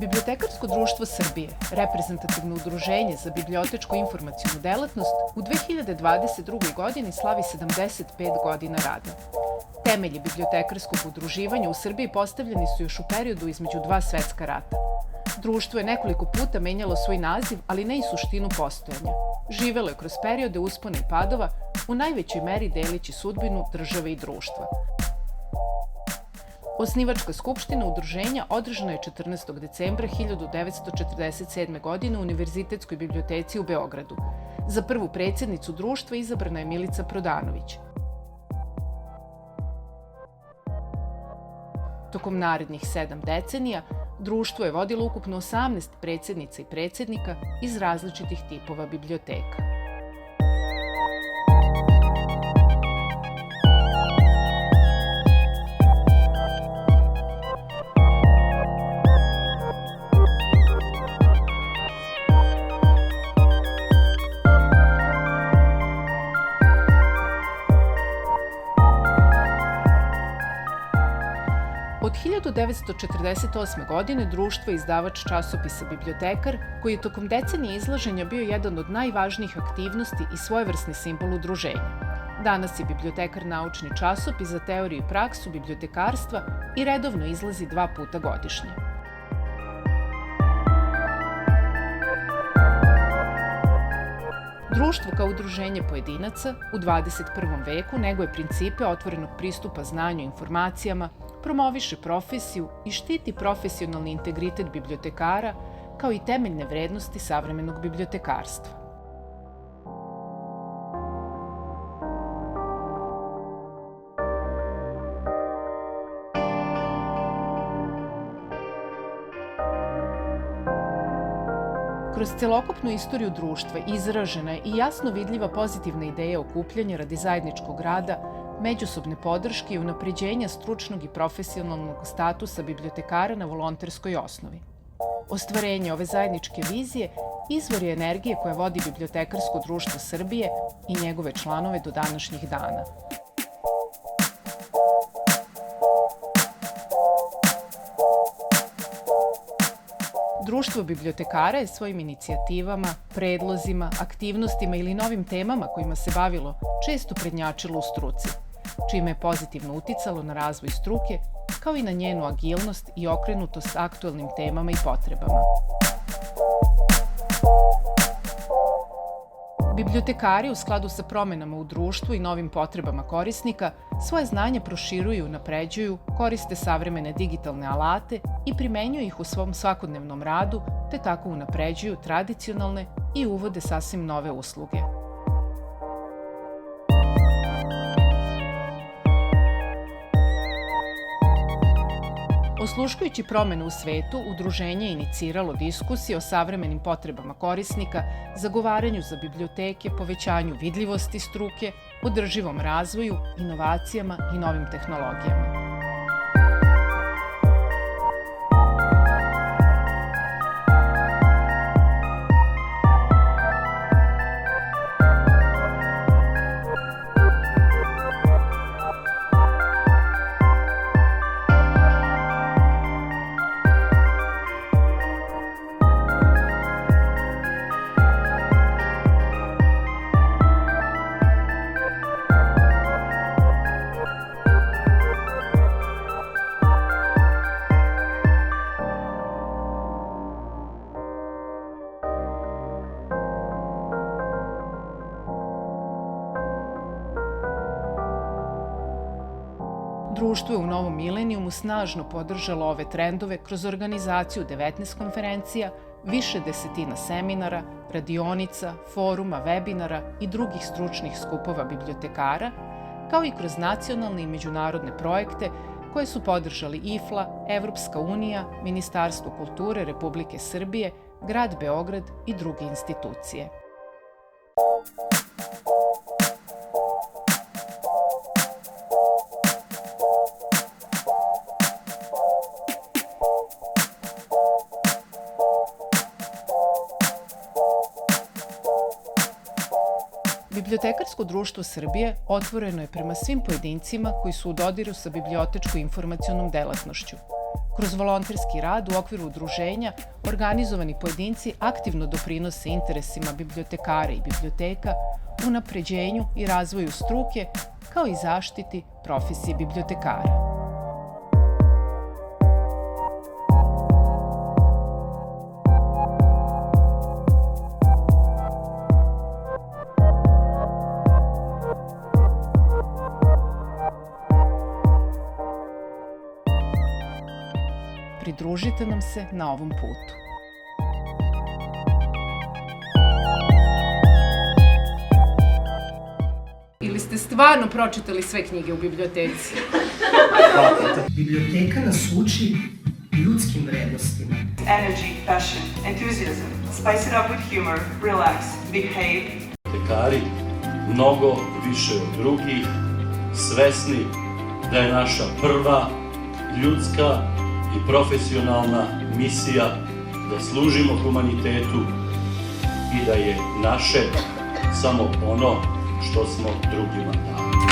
Bibliotekarsko društvo Srbije, reprezentativno udruženje za bibliotečko-informacionu delatnost, u 2022. godini slavi 75 godina rada. Temelji bibliotekarskog udruživanja u Srbiji postavljeni su još u periodu između dva svetska rata. Društvo je nekoliko puta menjalo svoj naziv, ali ne i suštinu postojanja. Živelo je kroz periode uspona i padova, u najvećoj meri delići sudbinu države i društva. Osnivačka skupština udruženja održana je 14. decembra 1947. godine u Univerzitetskoj biblioteci u Beogradu. Za prvu predsjednicu društva izabrana je Milica Prodanović. Tokom narednih 7 decenija, društvo je vodilo ukupno 18 predsjednica i predsjednika iz različitih tipova biblioteka. Od 1948. godine društvo je izdavač časopisa Bibliotekar, koji je tokom decenije izlaženja bio jedan od najvažnijih aktivnosti i svojevrsni simbol udruženja. Danas je Bibliotekar naučni časopis za teoriju i praksu bibliotekarstva i redovno izlazi 2 puta godišnje. Društvo kao udruženje pojedinaca u 21. veku neguje principe otvorenog pristupa znanju i informacijama, promoviše profesiju i štiti profesionalni integritet bibliotekara kao i temeljne vrednosti savremenog bibliotekarstva. Kroz celokupnu istoriju društva izražena je i jasno vidljiva pozitivna ideja okupljanja radi zajedničkog rada, međusobne podrške i unapređenja stručnog i profesionalnog statusa bibliotekara na volonterskoj osnovi. Ostvarenje ove zajedničke vizije izvor je energije koja vodi Bibliotekarsko društvo Srbije i njegove članove do današnjih dana. Društvo bibliotekara je svojim inicijativama, predlozima, aktivnostima ili novim temama kojima se bavilo često prednjačilo u struci, čime je pozitivno uticalo na razvoj struke, kao i na njenu agilnost i okrenutost aktuelnim temama i potrebama. Bibliotekari u skladu sa promenama u društvu i novim potrebama korisnika svoje znanje proširuju i unapređuju, koriste savremene digitalne alate i primenjuju ih u svom svakodnevnom radu, te tako unapređuju tradicionalne i uvode sasvim nove usluge. Osluškujući promene u svetu, udruženje je iniciralo diskusije o savremenim potrebama korisnika, zagovaranju za biblioteke, povećanju vidljivosti struke, održivom razvoju, inovacijama i novim tehnologijama. Društvo je u novom milenijumu snažno podržalo ove trendove kroz organizaciju 19 konferencija, više desetina seminara, radionica, foruma, webinara i drugih stručnih skupova bibliotekara, kao i kroz nacionalne i međunarodne projekte koje su podržali IFLA, Evropska unija, Ministarstvo kulture Republike Srbije, Grad Beograd i druge institucije. Bibliotekarsko društvo Srbije otvoreno je prema svim pojedincima koji su u dodiru sa bibliotečko-informacionom delatnošću. Kroz volonterski rad u okviru udruženja, organizovani pojedinci aktivno doprinose interesima bibliotekara i biblioteka, unapređenju i razvoju struke, kao i zaštiti profesije bibliotekara. Pridružite nam se na ovom putu. Ili ste stvarno pročitali sve knjige u biblioteci? Biblioteka nas uči ljudskim vrednostima. Energy, passion, enthusiasm. Spice it up with humor, relax, behave. Bibliotekari mnogo više od drugih, svesni da je naša prva ljudska i profesionalna misija da služimo humanitetu i da je naše samo ono što smo drugima dali.